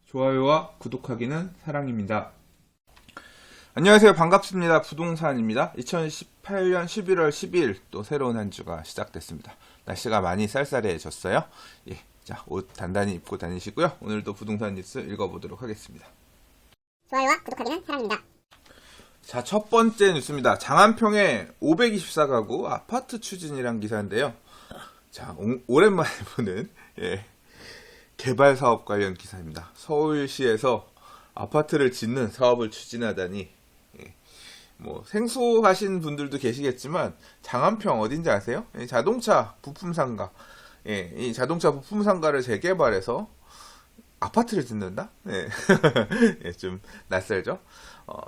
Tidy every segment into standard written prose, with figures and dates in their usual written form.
좋아요와 구독하기는 사랑입니다. 안녕하세요. 반갑습니다. 부동산입니다. 2018년 11월 12일 또 새로운 한 주가 시작됐습니다. 날씨가 많이 쌀쌀해졌어요. 예, 자, 옷 단단히 입고 다니시고요. 오늘도 부동산 뉴스 읽어보도록 하겠습니다. 좋아요와 구독하기는 사랑입니다. 자, 첫 번째 뉴스입니다. 장안평에 524가구 아파트 추진이란 기사인데요. 자, 오랜만에 보는 개발 사업 관련 기사입니다. 서울시에서 아파트를 짓는 사업을 추진하다니, 뭐 생소하신 분들도 계시겠지만 장안평 어딘지 아세요? 자동차 부품 상가, 이 자동차 부품 상가를 재개발해서 아파트를 짓는다? 좀 낯설죠?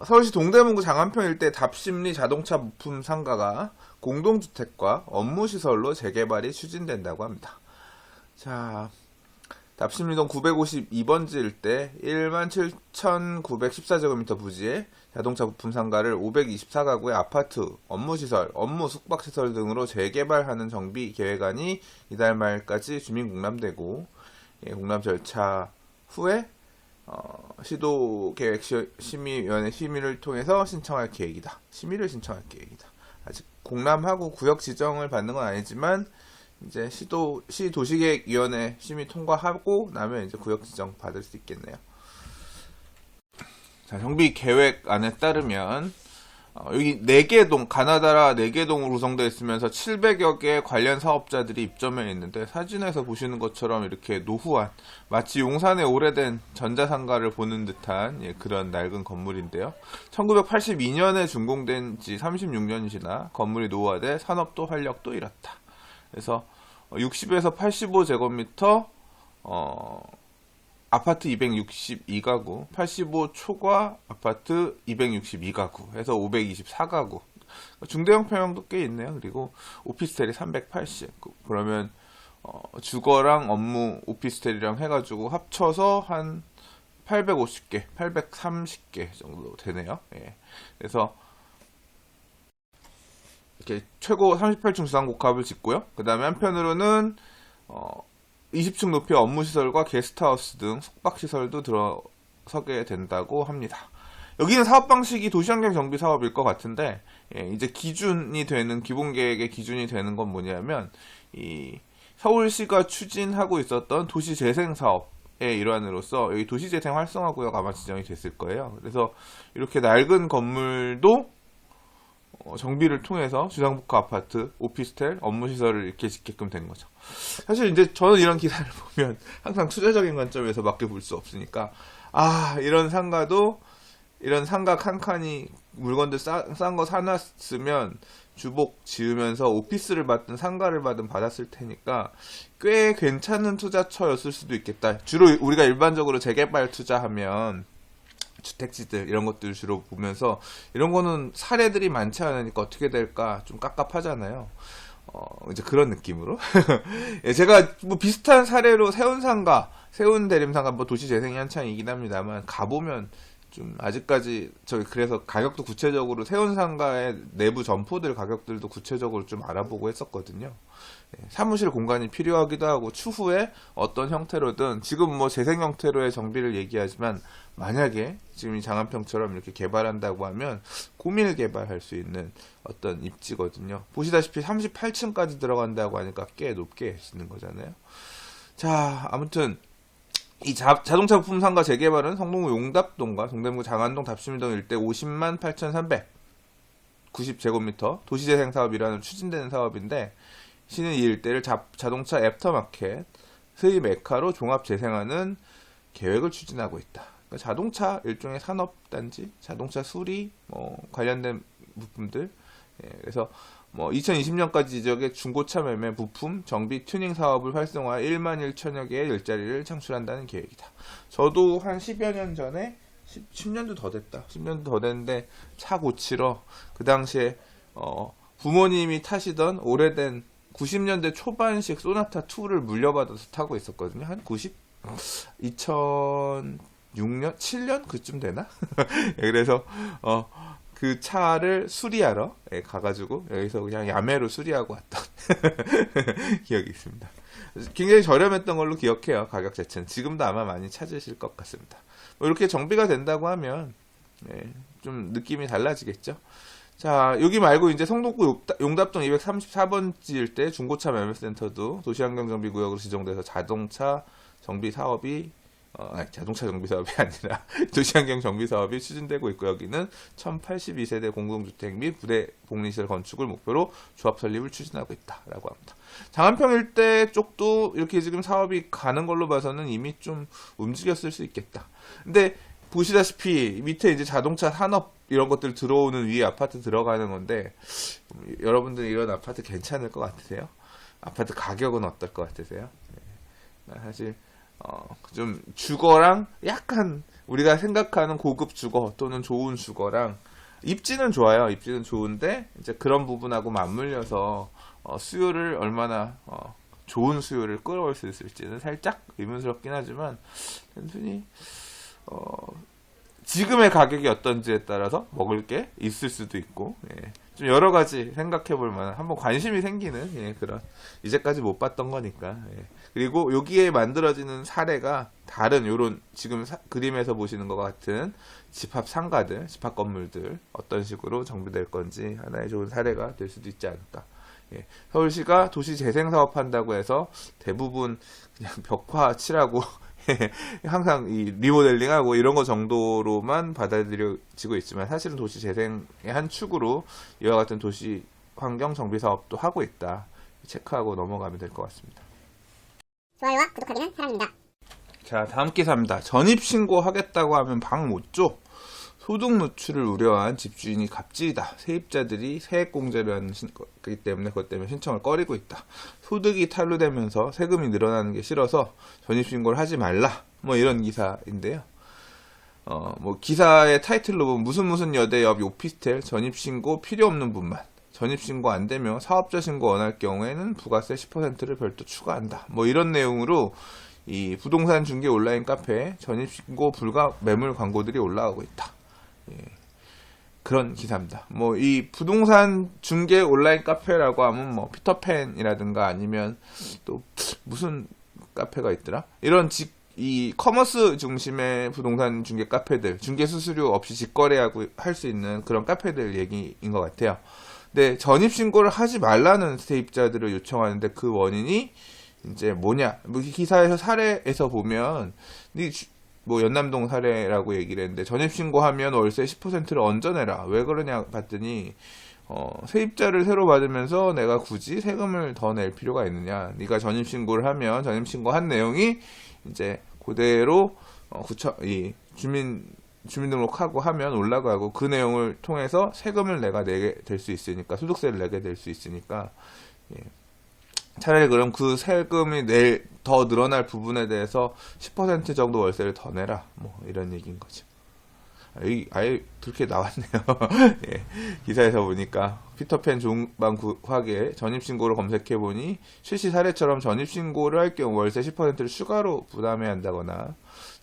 서울시 동대문구 장안평 일대 답심리 자동차 부품 상가가 공동주택과 업무시설로 재개발이 추진된다고 합니다. 자, 답심리동 952번지 일대 17,914제곱미터 부지에 자동차 부품 상가를 524가구의 아파트, 업무시설, 업무 숙박시설 등으로 재개발하는 정비 계획안이 이달 말까지 주민 공람되고, 공람 절차 후에 시도계획심의위원회 심의를 통해서 신청할 계획이다. 심의를 신청할 계획이다. 아직 공람하고 구역 지정을 받는 건 아니지만 이제 시 도시계획위원회 심의 통과하고 나면 이제 구역 지정 받을 수 있겠네요. 자, 정비 계획안에 따르면 여기 4개 동, 가나다라 4개 동으로 구성되어 있으면서 700여 개 관련 사업자들이 입점해 있는데, 사진에서 보시는 것처럼 이렇게 노후한, 마치 용산의 오래된 전자상가를 보는 듯한 그런 낡은 건물인데요. 1982년에 준공된 지 36년이 지나 건물이 노후화돼 산업도 활력도 잃었다. 그래서 60에서 85제곱미터 아파트 262가구, 85 초과 아파트 262가구 해서 524가구. 중대형 평형도 꽤 있네요. 그리고 오피스텔이 380. 그러면 주거랑 업무 오피스텔이랑 해가지고 합쳐서 한 850개, 830개 정도 되네요. 예. 그래서 이렇게 최고 38층 주상복합을 짓고요. 그 다음에 한편으로는 20층 높이 업무시설과 게스트하우스 등 숙박시설도 들어서게 된다고 합니다. 여기는 사업 방식이 도시환경 정비 사업일 것 같은데, 이제 기준이 되는, 기본계획의 기준이 되는 건 뭐냐면, 이 서울시가 추진하고 있었던 도시재생 사업의 일환으로서 여기 도시재생 활성화구역 아마 지정이 됐을 거예요. 그래서 이렇게 낡은 건물도 정비를 통해서 주상복합 아파트, 오피스텔, 업무시설을 이렇게 짓게끔 된 거죠. 사실 이제 저는 이런 기사를 보면 항상 투자적인 관점에서 밖에 볼 수 없으니까, 이런 상가도, 이런 상가 칸칸이 물건들 싼 거 사놨으면 주복 지으면서 오피스를 받든 상가를 받든 받았을 테니까 꽤 괜찮은 투자처였을 수도 있겠다. 주로 우리가 일반적으로 재개발 투자하면 주택지들 이런 것들 주로 보면서, 이런 거는 사례들이 많지 않으니까 어떻게 될까 좀 깝깝하잖아요. 이제 그런 느낌으로 제가 뭐 비슷한 사례로 세운상가, 세운대림상가, 뭐 도시재생이 한창이긴 합니다만 가보면 좀 아직까지 그래서 가격도 구체적으로 세운상가의 내부 점포들 가격들도 구체적으로 좀 알아보고 했었거든요. 사무실 공간이 필요하기도 하고, 추후에 어떤 형태로든, 지금 뭐 재생 형태로의 정비를 얘기하지만 만약에 지금 이 장안평처럼 이렇게 개발한다고 하면 고밀 개발할 수 있는 어떤 입지거든요. 보시다시피 38층까지 들어간다고 하니까 꽤 높게 짓는 거잖아요. 자, 아무튼 이 자동차 부품 상가 재개발은 성동구 용답동과 동대문구 장안동 답심리동 일대 50만 8,390제곱미터 도시재생 사업이라는 추진되는 사업인데, 시는 이 일대를 자동차 애프터마켓의 메카로 종합 재생하는 계획을 추진하고 있다. 그러니까 자동차 일종의 산업단지, 자동차 수리 관련된 부품들. 그래서 2020년까지 지적의 중고차 매매 부품 정비 튜닝 사업을 활성화 1만 1천여 개의 일자리를 창출한다는 계획이다. 저도 한 10여 년 전에 10년도 더 됐다. 10년도 더 됐는데 차 고치러 그 당시에 부모님이 타시던 오래된 90년대 초반식 소나타 2를 물려받아서 타고 있었거든요. 한 2006년? 7년? 그쯤 되나? 그래서 그 차를 수리하러 가가지고 여기서 그냥 야매로 수리하고 왔던 기억이 있습니다. 굉장히 저렴했던 걸로 기억해요. 가격 자체는. 지금도 아마 많이 찾으실 것 같습니다. 뭐 이렇게 정비가 된다고 하면 좀 느낌이 달라지겠죠. 자, 여기 말고 이제 성동구 용답동 234번지일 때 중고차 매매센터도 도시환경정비구역으로 지정돼서 자동차 정비 사업이 자동차 정비 사업이 아니라 도시환경 정비 사업이 추진되고 있고, 여기는 1082세대 공동주택 및 부대 복리시설 건축을 목표로 조합 설립을 추진하고 있다라고 합니다. 장안평 일대 쪽도 이렇게 지금 사업이 가는 걸로 봐서는 이미 좀 움직였을 수 있겠다. 근데 보시다시피 밑에 이제 자동차 산업 이런 것들 들어오는 위에 아파트 들어가는 건데, 여러분들 이런 아파트 괜찮을 것 같으세요? 아파트 가격은 어떨 것 같으세요? 사실 좀 주거랑 약간 우리가 생각하는 고급 주거 또는 좋은 주거랑 입지는 좋아요. 입지는 좋은데 이제 그런 부분하고 맞물려서 수요를 얼마나 좋은 수요를 끌어올 수 있을지는 살짝 의문스럽긴 하지만, 단순히 지금의 가격이 어떤지에 따라서 먹을 게 있을 수도 있고, 좀 여러 가지 생각해 볼 만한, 한번 관심이 생기는 그런, 이제까지 못 봤던 거니까. 그리고 여기에 만들어지는 사례가 다른 요런 지금 그림에서 보시는 것 같은 집합 상가들, 집합 건물들 어떤 식으로 정비될 건지 하나의 좋은 사례가 될 수도 있지 않을까. 서울시가 도시 재생 사업 한다고 해서 대부분 그냥 벽화 칠하고 항상 이 리모델링하고 이런 거 정도로만 받아들여지고 있지만, 사실은 도시 재생의 한 축으로 이와 같은 도시 환경 정비 사업도 하고 있다. 체크하고 넘어가면 될 것 같습니다. 좋아요와 구독하기는 사랑입니다. 자, 다음 기사입니다. 전입신고 하겠다고 하면 방 못 줘. 소득 노출을 우려한 집주인이 갑질이다. 세입자들이 세액공제를 하는 거기 때문에 그것 때문에 신청을 꺼리고 있다. 소득이 탄로되면서 세금이 늘어나는 게 싫어서 전입신고를 하지 말라. 뭐 이런 기사인데요. 뭐 기사의 타이틀로 보면 무슨 여대 옆 오피스텔 전입신고 필요 없는 분만. 전입신고 안 되면 사업자 신고 원할 경우에는 부가세 10%를 별도 추가한다. 뭐 이런 내용으로 이 부동산 중개 온라인 카페에 전입신고 불가 매물 광고들이 올라오고 있다. 그런 기사입니다. 뭐 이 부동산 중개 온라인 카페라고 하면 뭐 피터팬이라든가 아니면 또 무슨 카페가 있더라? 이런 이 커머스 중심의 부동산 중개 카페들, 중개 수수료 없이 직거래하고 할 수 있는 그런 카페들 얘기인 것 같아요. 근데 전입신고를 하지 말라는 세입자들을 요청하는데 그 원인이 이제 뭐냐? 뭐 기사에서 사례에서 보면 뭐 연남동 사례라고 얘기를 했는데, 전입신고하면 월세 10%를 얹어내라. 왜 그러냐 봤더니 세입자를 새로 받으면서 내가 굳이 세금을 더 낼 필요가 있느냐. 네가 전입신고를 하면 전입신고한 내용이 이제 그대로 이 주민등록하고 하면 올라가고, 그 내용을 통해서 세금을 내가 내게 될 수 있으니까, 소득세를 내게 될 수 있으니까, 차라리 그럼 그 세금이 더 늘어날 부분에 대해서 10% 정도 월세를 더 내라. 뭐 이런 얘기인 거죠. 아예 그렇게 나왔네요. 기사에서 보니까 피터팬 종방 구하기에 전입신고를 검색해보니 실시 사례처럼 전입신고를 할 경우 월세 10%를 추가로 부담해야 한다거나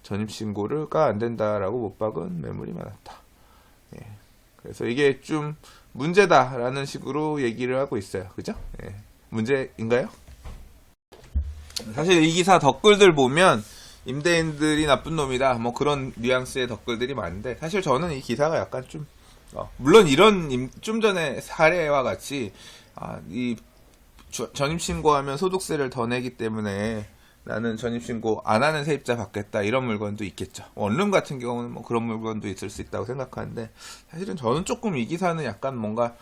전입신고가 안 된다라고 못 박은 매물이 많았다. 그래서 이게 좀 문제다라는 식으로 얘기를 하고 있어요. 그죠? 문제인가요? 사실 이 기사 댓글들 보면 임대인들이 나쁜 놈이다, 뭐 그런 뉘앙스의 댓글들이 많은데, 사실 저는 이 기사가 약간 좀 물론 이런 좀 전에 사례와 같이 이 전입신고하면 소득세를 더 내기 때문에 나는 전입신고 안 하는 세입자 받겠다, 이런 물건도 있겠죠. 원룸 같은 경우는 뭐 그런 물건도 있을 수 있다고 생각하는데, 사실은 저는 조금 이 기사는 약간 뭔가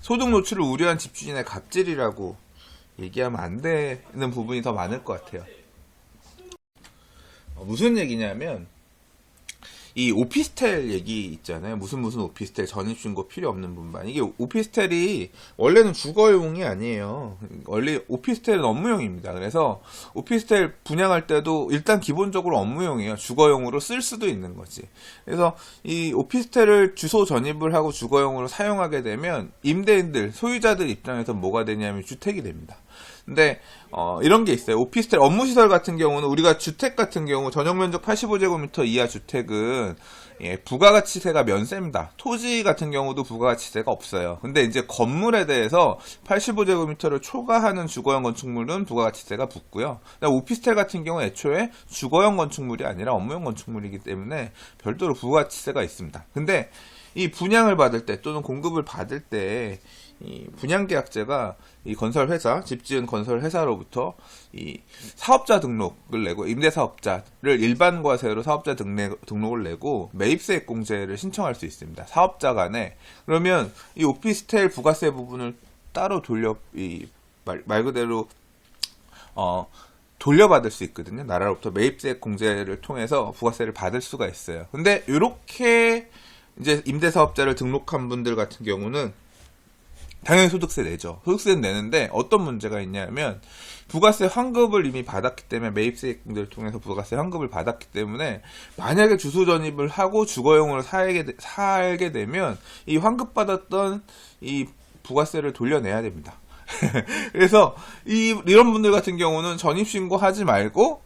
소득 노출을 우려한 집주인의 갑질이라고 얘기하면 안 되는 부분이 더 많을 것 같아요. 무슨 얘기냐면, 이 오피스텔 얘기 있잖아요. 무슨 오피스텔 전입신고 필요 없는 분만. 이게 오피스텔이 원래는 주거용이 아니에요. 원래 오피스텔은 업무용입니다. 그래서 오피스텔 분양할 때도 일단 기본적으로 업무용이에요. 주거용으로 쓸 수도 있는 거지. 그래서 이 오피스텔을 주소 전입을 하고 주거용으로 사용하게 되면 임대인들, 소유자들 입장에서 뭐가 되냐면 주택이 됩니다. 근데 이런 게 있어요. 오피스텔 업무시설 같은 경우는 우리가 주택 같은 경우 전용면적 85제곱미터 이하 주택은 부가가치세가 면세입니다. 토지 같은 경우도 부가가치세가 없어요. 근데 이제 건물에 대해서 85제곱미터를 초과하는 주거용 건축물은 부가가치세가 붙고요. 오피스텔 같은 경우 애초에 주거용 건축물이 아니라 업무용 건축물이기 때문에 별도로 부가가치세가 있습니다. 근데 이 분양을 받을 때 또는 공급을 받을 때 이 분양계약제가 이 건설회사, 집지은 건설회사로부터 이 사업자 등록을 내고 임대사업자를 일반과세로 사업자 등록을 내고 매입세액공제를 신청할 수 있습니다. 사업자 간에. 그러면 이 오피스텔 부가세 부분을 따로 말 그대로 돌려받을 수 있거든요. 나라로부터 매입세액 공제를 통해서 부가세를 받을 수가 있어요. 근데 이렇게 이제 임대사업자를 등록한 분들 같은 경우는 당연히 소득세 내죠. 소득세는 내는데 어떤 문제가 있냐면 부가세 환급을 이미 받았기 때문에 매입세액 공제를 통해서 부가세 환급을 받았기 때문에 만약에 주소 전입을 하고 주거용으로 살게 되면 이 환급받았던 이 부가세를 돌려내야 됩니다. 그래서 이런 분들 같은 경우는 전입신고 하지 말고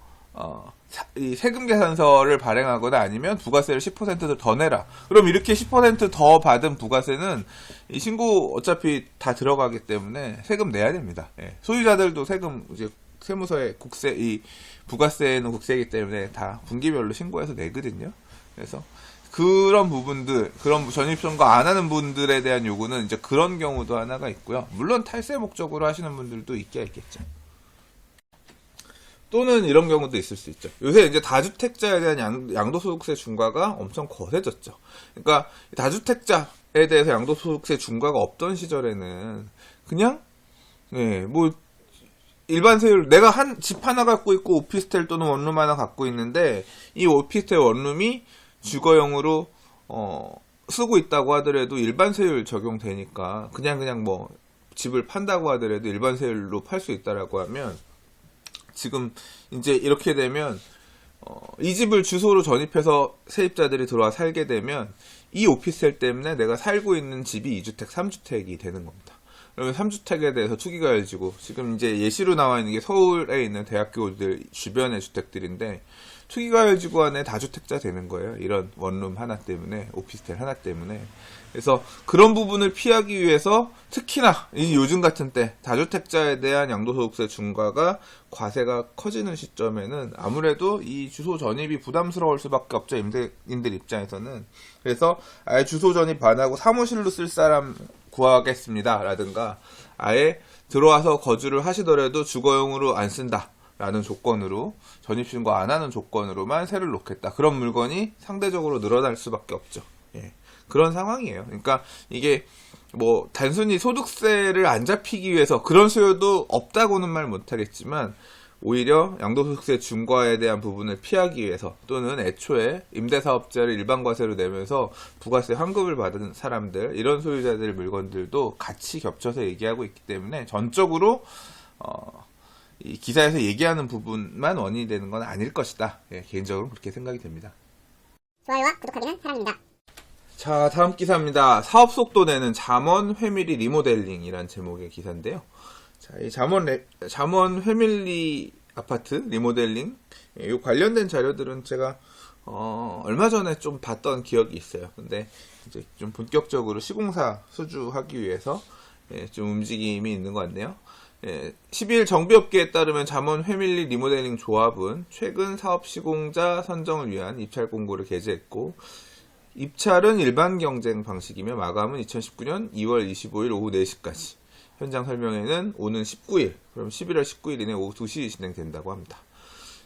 이 세금 계산서를 발행하거나 아니면 부가세를 10% 더 내라. 그럼 이렇게 10% 더 받은 부가세는 이 신고 어차피 다 들어가기 때문에 세금 내야 됩니다. 소유자들도 세금 이제 세무서에 이 부가세는 국세이기 때문에 다 분기별로 신고해서 내거든요. 그래서 그런 부분들, 그런 전입신고 안 하는 분들에 대한 요구는 이제 그런 경우도 하나가 있고요. 물론 탈세 목적으로 하시는 분들도 있겠죠. 또는 이런 경우도 있을 수 있죠. 요새 이제 다주택자에 대한 양도소득세 중과가 엄청 거세졌죠. 그러니까 다주택자에 대해서 양도소득세 중과가 없던 시절에는 그냥 뭐 일반 세율, 내가 집 하나 갖고 있고 오피스텔 또는 원룸 하나 갖고 있는데 이 오피스텔 원룸이 주거용으로 쓰고 있다고 하더라도 일반 세율 적용되니까 그냥 뭐 집을 판다고 하더라도 일반 세율로 팔 수 있다라고 하면 지금 이제 이렇게 되면 이 집을 주소로 전입해서 세입자들이 들어와 살게 되면 이 오피스텔 때문에 내가 살고 있는 집이 2주택, 3주택이 되는 겁니다. 그러면 3주택에 대해서 투기가 열지고 지금 이제 예시로 나와 있는 게 서울에 있는 대학교들 주변의 주택들인데 투기가 열지고 안에 다주택자 되는 거예요. 이런 원룸 하나 때문에, 오피스텔 하나 때문에. 그래서 그런 부분을 피하기 위해서 특히나 요즘 같은 때 다주택자에 대한 양도소득세 중과가 과세가 커지는 시점에는 아무래도 이 주소 전입이 부담스러울 수밖에 없죠. 임대인들 입장에서는. 그래서 아예 주소 전입 안 하고 사무실로 쓸 사람 구하겠습니다. 라든가 아예 들어와서 거주를 하시더라도 주거용으로 안 쓴다. 라는 조건으로 전입신고 안 하는 조건으로만 세를 놓겠다. 그런 물건이 상대적으로 늘어날 수밖에 없죠. 그런 상황이에요. 그러니까 이게 뭐 단순히 소득세를 안 잡히기 위해서 그런 수요도 없다고는 말 못하겠지만 오히려 양도소득세 중과에 대한 부분을 피하기 위해서 또는 애초에 임대사업자를 일반과세로 내면서 부가세 환급을 받은 사람들 이런 소유자들 물건들도 같이 겹쳐서 얘기하고 있기 때문에 전적으로 이 기사에서 얘기하는 부분만 원인이 되는 건 아닐 것이다. 개인적으로 그렇게 생각이 됩니다. 좋아요와 구독하기는 사랑입니다. 자, 다음 기사입니다. 사업 속도 내는 잠원 회밀리 리모델링이란 제목의 기사인데요. 자, 이 잠원 회밀리 아파트 리모델링 이 관련된 자료들은 제가 얼마 전에 좀 봤던 기억이 있어요. 근데 이제 좀 본격적으로 시공사 수주하기 위해서 좀 움직임이 있는 것 같네요. 12일 정비업계에 따르면 잠원 회밀리 리모델링 조합은 최근 사업 시공자 선정을 위한 입찰 공고를 게재했고 입찰은 일반 경쟁 방식이며 마감은 2019년 2월 25일 오후 4시까지. 현장 설명회는 오는 19일, 그럼 11월 19일이네 오후 2시 진행된다고 합니다.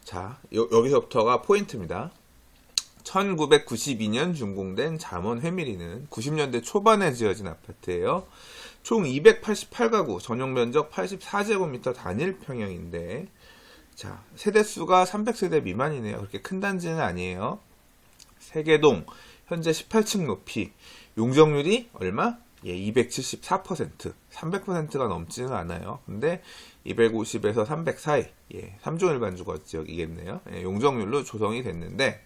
자, 여기서부터가 포인트입니다. 1992년 준공된 잠원 회밀리는 90년대 초반에 지어진 아파트예요. 총 288가구, 전용 면적 84제곱미터 단일 평형인데, 자, 세대수가 300세대 미만이네요. 그렇게 큰 단지는 아니에요. 세개동, 현재 18층 높이, 용적률이 얼마? 274%, 300%가 넘지는 않아요. 근데 250에서 300 사이, 3종 일반 주거 지역이겠네요. 용적률로 조성이 됐는데,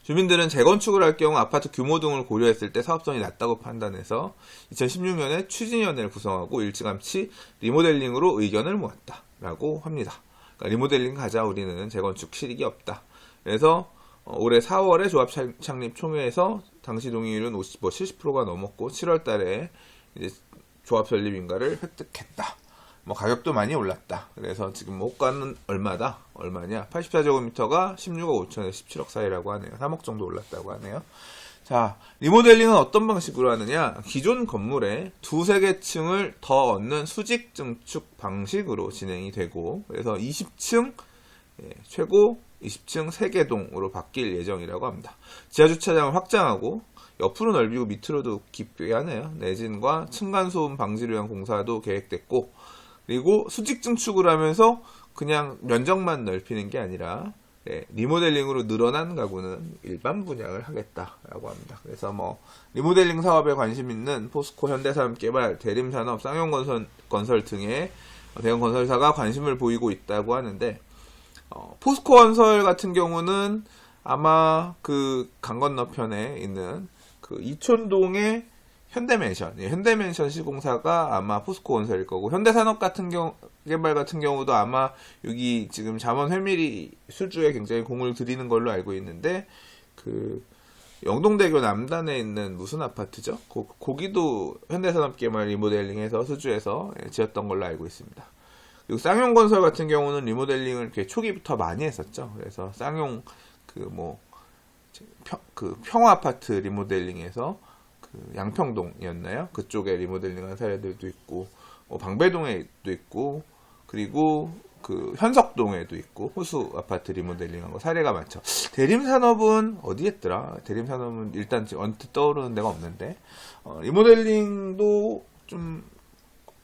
주민들은 재건축을 할 경우 아파트 규모 등을 고려했을 때 사업성이 낮다고 판단해서 2016년에 추진위원회를 구성하고 일찌감치 리모델링으로 의견을 모았다라고 합니다. 그러니까 리모델링 가자, 우리는 재건축 실익이 없다. 그래서 올해 4월에 조합 창립 총회에서 당시 동의율은 70%가 넘었고 7월 달에 이제 조합 설립 인가를 획득했다. 가격도 많이 올랐다. 그래서 지금 호가는 얼마냐? 84제곱미터가 16억 5천에서 17억 사이라고 하네요. 3억 정도 올랐다고 하네요. 자, 리모델링은 어떤 방식으로 하느냐? 기존 건물에 두세 개 층을 더 얻는 수직 증축 방식으로 진행이 되고, 그래서 20층, 최고 20층 3개 동으로 바뀔 예정이라고 합니다. 지하주차장을 확장하고, 옆으로 넓히고 밑으로도 깊게 하네요. 내진과 층간소음 방지를 위한 공사도 계획됐고, 그리고 수직 증축을 하면서 그냥 면적만 넓히는 게 아니라 리모델링으로 늘어난 가구는 일반 분양을 하겠다라고 합니다. 그래서 리모델링 사업에 관심 있는 포스코, 현대산업개발, 대림산업, 쌍용건설 등의 대형 건설사가 관심을 보이고 있다고 하는데, 포스코 건설 같은 경우는 아마 그 강 건너편에 있는 그 이촌동의 현대맨션 시공사가 아마 포스코 건설일 거고, 현대산업 개발 같은 경우도 아마 여기 지금 잠원 회밀이 수주에 굉장히 공을 들이는 걸로 알고 있는데, 그 영동대교 남단에 있는 무슨 아파트죠? 거기도 현대산업 개발 리모델링해서 수주해서 지었던 걸로 알고 있습니다. 그리고 쌍용건설 같은 경우는 리모델링을 이렇게 초기부터 많이 했었죠. 그래서 쌍용 평화아파트 리모델링해서 양평동이었나요? 그쪽에 리모델링한 사례들도 있고, 방배동에도 있고, 그리고 그 현석동에도 있고, 호수 아파트 리모델링한 거 사례가 많죠. 대림산업은 어디 했더라? 대림산업은 일단 언뜻 떠오르는 데가 없는데, 리모델링도 좀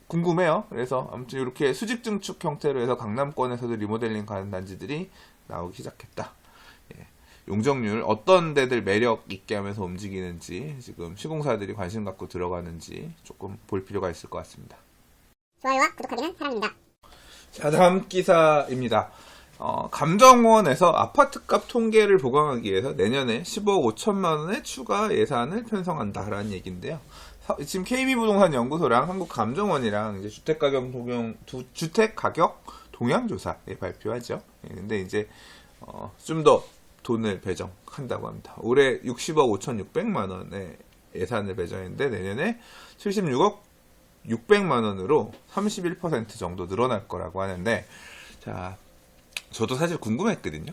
궁금해요. 그래서 아무튼 이렇게 수직 증축 형태로 해서 강남권에서도 리모델링 가는 단지들이 나오기 시작했다. 용적률 어떤 데들 매력 있게 하면서 움직이는지, 지금 시공사들이 관심 갖고 들어가는지 조금 볼 필요가 있을 것 같습니다. 좋아요와 구독하기는 사랑입니다. 자, 다음 기사입니다. 감정원에서 아파트값 통계를 보강하기 위해서 내년에 15억 5천만 원의 추가 예산을 편성한다라는 얘기인데요. 지금 KB부동산 연구소랑 한국감정원이랑 이제 주택가격 동향 조사 발표하죠. 근데 이제 좀 더 돈을 배정한다고 합니다. 올해 60억 5,600만 원의 예산을 배정했는데 내년에 76억 600만 원으로 31% 정도 늘어날 거라고 하는데, 자, 저도 사실 궁금했거든요.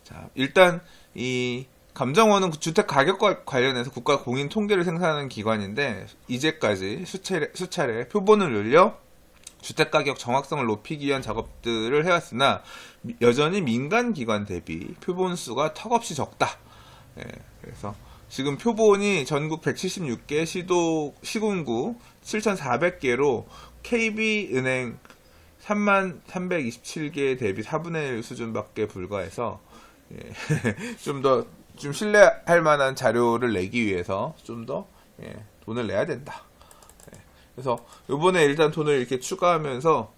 자, 일단 이 감정원은 주택 가격과 관련해서 국가 공인 통계를 생산하는 기관인데, 이제까지 수차례 표본을 늘려 주택가격 정확성을 높이기 위한 작업들을 해왔으나 여전히 민간 기관 대비 표본 수가 턱없이 적다. 그래서 지금 표본이 전국 176개 시군구 7,400개로 KB은행 33,327개 대비 4분의 1 수준밖에 불과해서 좀 신뢰할 만한 자료를 내기 위해서 좀 더 돈을 내야 된다. 그래서 요번에 일단 돈을 이렇게 추가하면서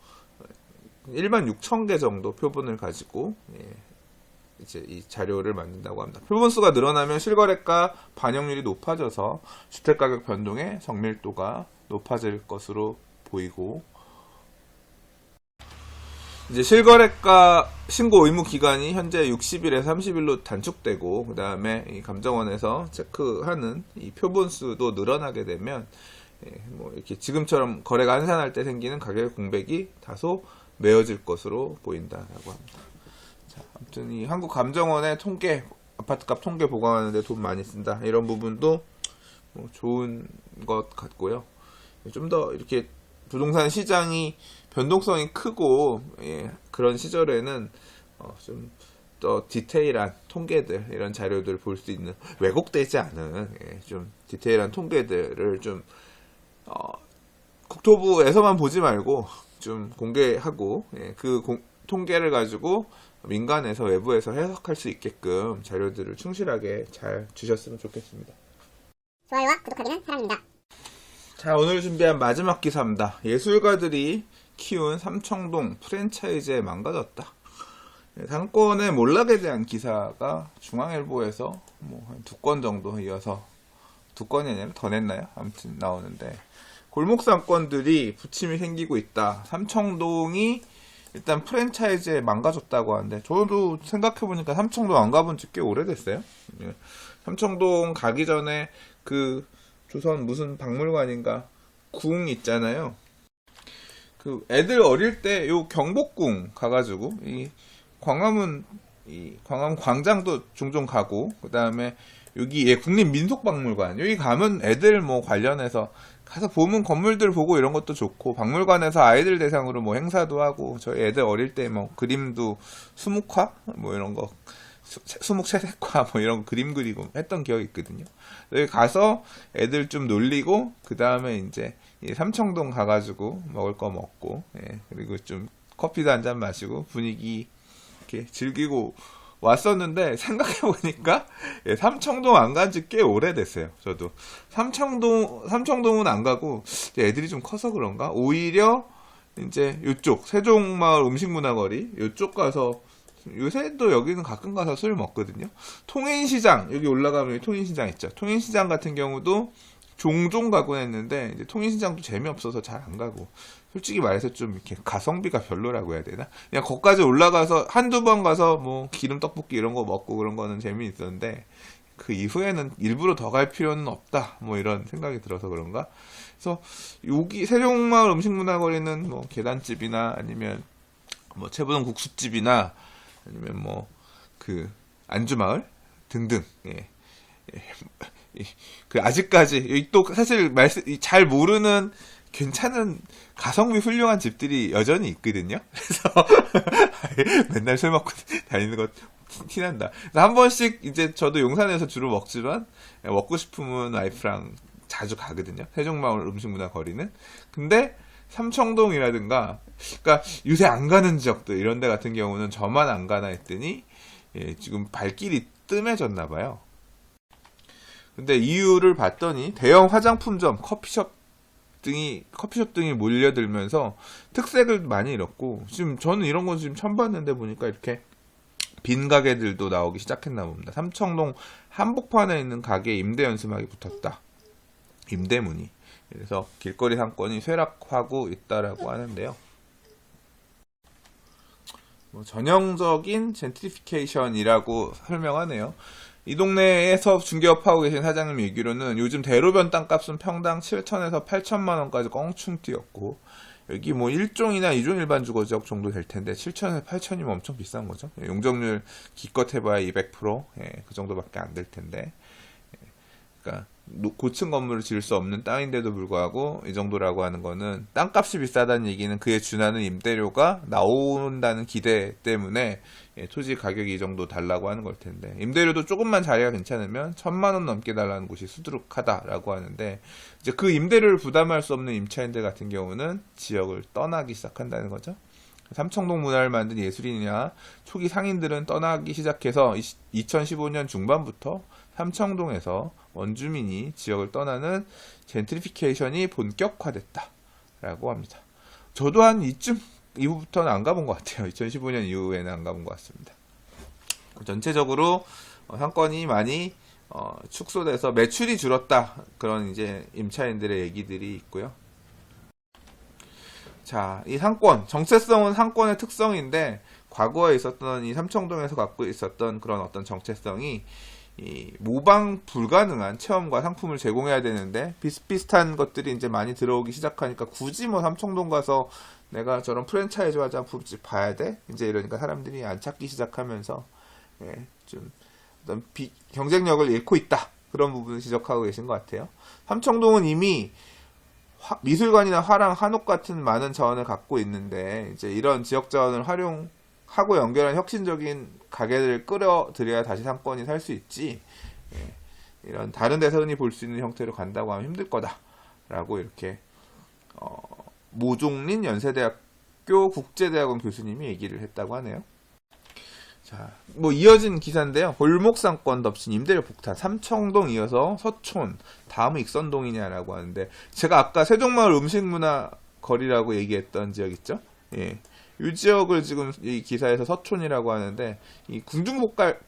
16,000개 정도 표본을 가지고 이제 이 자료를 만든다고 합니다. 표본 수가 늘어나면 실거래가 반영률이 높아져서 주택가격 변동의 정밀도가 높아질 것으로 보이고, 이제 실거래가 신고 의무 기간이 현재 60일에서 30일로 단축되고, 그 다음에 이 감정원에서 체크하는 이 표본 수도 늘어나게 되면 이렇게 지금처럼 거래가 한산할 때 생기는 가격의 공백이 다소 메워질 것으로 보인다라고 합니다. 자, 아무튼 이 한국감정원의 아파트값 통계 보강하는데 돈 많이 쓴다, 이런 부분도 좋은 것 같고요. 좀 더 이렇게 부동산 시장이 변동성이 크고 그런 시절에는 좀 더 디테일한 통계들, 이런 자료들을 볼 수 있는, 왜곡되지 않은 좀 디테일한 통계들을 좀 국토부에서만 보지 말고 좀 공개하고, 그 통계를 가지고 민간에서 외부에서 해석할 수 있게끔 자료들을 충실하게 잘 주셨으면 좋겠습니다. 좋아요와 구독하기는 사랑입니다. 자, 오늘 준비한 마지막 기사입니다. 예술가들이 키운 삼청동 프랜차이즈에 망가졌다. 상권의 몰락에 대한 기사가 중앙일보에서 뭐 한 2건 정도 이어서 2건이 아니라 더 냈나요? 아무튼 나오는데 골목 상권들이 부침이 생기고 있다. 삼청동이 일단 프랜차이즈에 망가졌다고 하는데 저도 생각해보니까 삼청동 안 가본 지 꽤 오래됐어요. 삼청동 가기 전에 그 조선 무슨 박물관인가 궁 있잖아요. 그 애들 어릴 때 요 경복궁 가가지고 이 광화문 광장도 종종 가고 그 다음에 여기 국립민속박물관 여기 가면 애들 뭐 관련해서 가서 보면 건물들 보고 이런 것도 좋고 박물관에서 아이들 대상으로 뭐 행사도 하고 저희 애들 어릴 때 뭐 그림도 수묵화 뭐 이런 거 수묵채색화 뭐 이런 거 그림 그리고 했던 기억이 있거든요. 여기 가서 애들 좀 놀리고 그 다음에 이제 삼청동 가가지고 먹을 거 먹고 그리고 좀 커피도 한 잔 마시고 분위기 이렇게 즐기고 왔었는데 생각해보니까 삼청동 안 간 지 꽤 오래됐어요. 저도 삼청동은 안 가고 애들이 좀 커서 그런가 오히려 이제 요쪽 세종마을 음식문화거리 요쪽 가서 요새도 여기는 가끔 가서 술 먹거든요. 통인시장 여기 올라가면 여기 통인시장 있죠. 통인시장 같은 경우도 종종 가곤 했는데 이제 통인시장도 재미없어서 잘 안 가고 솔직히 말해서 좀 이렇게 가성비가 별로라고 해야 되나? 그냥 거기까지 올라가서 한두 번 가서 뭐 기름 떡볶이 이런 거 먹고 그런 거는 재미있었는데 그 이후에는 일부러 더 갈 필요는 없다 뭐 이런 생각이 들어서 그런가? 그래서 여기 세종마을 음식문화거리는 뭐 계단집이나 아니면 뭐 채부동 국수집이나 아니면 뭐 그 안주마을 등등 그 아직까지 여기 또 사실 잘 모르는 괜찮은 가성비 훌륭한 집들이 여전히 있거든요. 그래서 맨날 술 먹고 다니는 거 티난다. 그래서 한 번씩 이제 저도 용산에서 주로 먹지만 먹고 싶으면 와이프랑 자주 가거든요. 세종마을 음식문화 거리는. 근데 삼청동이라든가 그러니까 요새 안 가는 지역들 이런 데 같은 경우는 저만 안 가나 했더니 지금 발길이 뜸해졌나 봐요. 근데 이유를 봤더니 대형 화장품점, 커피숍 등이 몰려들면서 특색을 많이 잃었고 지금 저는 이런 건 지금 처음 봤는데 보니까 이렇게 빈 가게들도 나오기 시작했나 봅니다. 삼청동 한복판에 있는 가게에 임대 연수막이 붙었다. 임대문이. 그래서 길거리 상권이 쇠락하고 있다라고 하는데요. 뭐 전형적인 젠트리피케이션이라고 설명하네요. 이 동네에서 중개업하고 계신 사장님 얘기로는 요즘 대로변 땅값은 평당 7천에서 8천만 원까지 껑충 뛰었고 여기 뭐 1종이나 2종 일반 주거지역 정도 될 텐데 7천에서 8천이면 엄청 비싼 거죠. 용적률 기껏 해봐야 200%, 그 정도밖에 안 될 텐데 그러니까 고층 건물을 지을 수 없는 땅인데도 불구하고 이 정도라고 하는 거는 땅값이 비싸다는 얘기는 그에 준하는 임대료가 나온다는 기대 때문에 토지 가격이 이 정도 달라고 하는 걸 텐데 임대료도 조금만 자리가 괜찮으면 1,000만 원 넘게 달라는 곳이 수두룩하다라고 하는데 이제 그 임대료를 부담할 수 없는 임차인들 같은 경우는 지역을 떠나기 시작한다는 거죠. 삼청동 문화를 만든 예술인이나 초기 상인들은 떠나기 시작해서 2015년 중반부터 삼청동에서 원주민이 지역을 떠나는 젠트리피케이션이 본격화됐다라고 합니다. 저도 한 이쯤 이후부터는 안 가본 것 같아요. 2015년 이후에는 안 가본 것 같습니다. 전체적으로 상권이 많이 축소돼서 매출이 줄었다. 그런 이제 임차인들의 얘기들이 있고요. 자, 이 상권, 정체성은 상권의 특성인데 과거에 있었던 이 삼청동에서 갖고 있었던 그런 어떤 정체성이 이 모방 불가능한 체험과 상품을 제공해야 되는데 비슷비슷한 것들이 이제 많이 들어오기 시작하니까 굳이 뭐 삼청동 가서 내가 저런 프랜차이즈 화장품집 봐야 돼? 이제 이러니까 사람들이 안 찾기 시작하면서 좀 어떤 경쟁력을 잃고 있다. 그런 부분을 지적하고 계신 것 같아요. 삼청동은 이미 미술관이나 화랑, 한옥 같은 많은 자원을 갖고 있는데 이제 이런 지역 자원을 활용하고 연결한 혁신적인 가게들을 끌어들여야 다시 상권이 살 수 있지. 이런 다른 데서 흔히 볼 수 있는 형태로 간다고 하면 힘들 거다라고 이렇게 모종린 연세대학교 국제대학원 교수님이 얘기를 했다고 하네요. 자, 뭐 이어진 기사인데요. 골목상권 덮친 임대료 폭탄. 삼청동 이어서 서촌, 다음은 익선동이냐라고 하는데 제가 아까 세종마을 음식문화 거리라고 얘기했던 지역 있죠? 이 지역을 지금 이 기사에서 서촌이라고 하는데, 이 궁중족발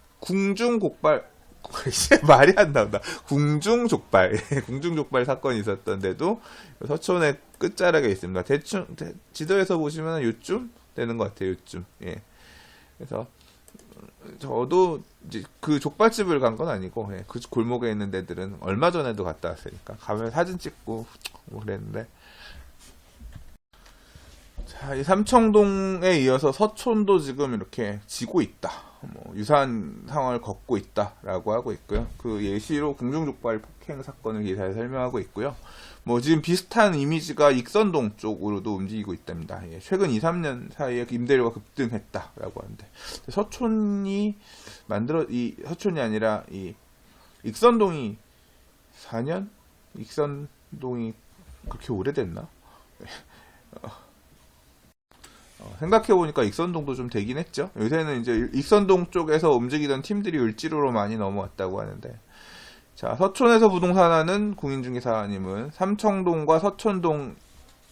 말이 안 나온다. 궁중족발 궁중족발 사건이 있었던데도 서촌의 끝자락에 있습니다. 대충 지도에서 보시면 요쯤 되는 것 같아요. 요쯤. 예. 그래서 저도 이제 그 족발집을 간 건 아니고, 예, 그 골목에 있는 데들은 얼마 전에도 갔다 왔으니까 가면 사진 찍고 뭐 그랬는데, 자, 이 삼청동에 이어서 서촌도 지금 이렇게 지고 있다. 뭐 유사한 상황을 겪고 있다라고 하고 있고요. 그 예시로 궁중족발 폭행 사건을 기사에 설명하고 있고요. 뭐 지금 비슷한 이미지가 익선동 쪽으로도 움직이고 있답니다. 예, 최근 2, 3년 사이에 임대료가 급등했다라고 하는데, 서촌이 서촌이 아니라 이 익선동이 4년? 익선동이 그렇게 오래됐나? 생각해보니까 익선동도 좀 되긴 했죠. 요새는 이제 익선동 쪽에서 움직이던 팀들이 을지로로 많이 넘어왔다고 하는데, 자, 서촌에서 부동산 하는 공인중개사님은 삼청동과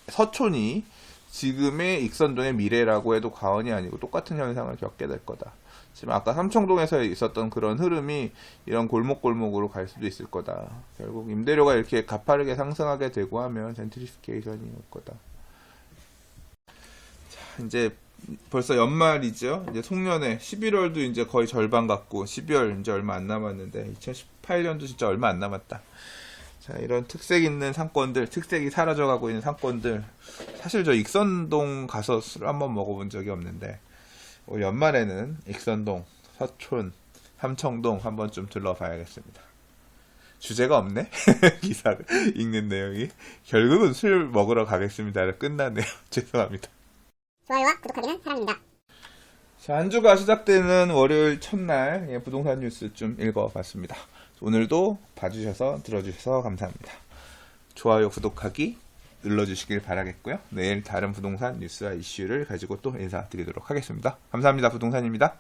서촌이 지금의 익선동의 미래라고 해도 과언이 아니고 똑같은 현상을 겪게 될 거다. 지금 아까 삼청동에서 있었던 그런 흐름이 이런 골목골목으로 갈 수도 있을 거다. 결국 임대료가 이렇게 가파르게 상승하게 되고 하면 젠트리피케이션이 올 거다. 이제 벌써 연말이죠. 이제 송년회 11월도 이제 거의 절반 갔고 12월 이제 얼마 안 남았는데 2018년도 진짜 얼마 안 남았다. 자, 이런 특색 있는 상권들, 특색이 사라져가고 있는 상권들, 사실 저 익선동 가서 술 한번 먹어본 적이 없는데 올 연말에는 익선동, 서촌, 삼청동 한번 좀 들러봐야겠습니다. 주제가 없네? 기사를 읽는 내용이. 결국은 술 먹으러 가겠습니다를 끝나네요. 죄송합니다. 좋아요와 구독하기는 사랑입니다. 자, 한 주가 시작되는 월요일 첫날, 예, 부동산 뉴스 좀 읽어봤습니다. 오늘도 봐주셔서 들어주셔서 감사합니다. 좋아요, 구독하기 눌러주시길 바라겠고요. 내일 다른 부동산 뉴스와 이슈를 가지고 또 인사드리도록 하겠습니다. 감사합니다. 부동산입니다.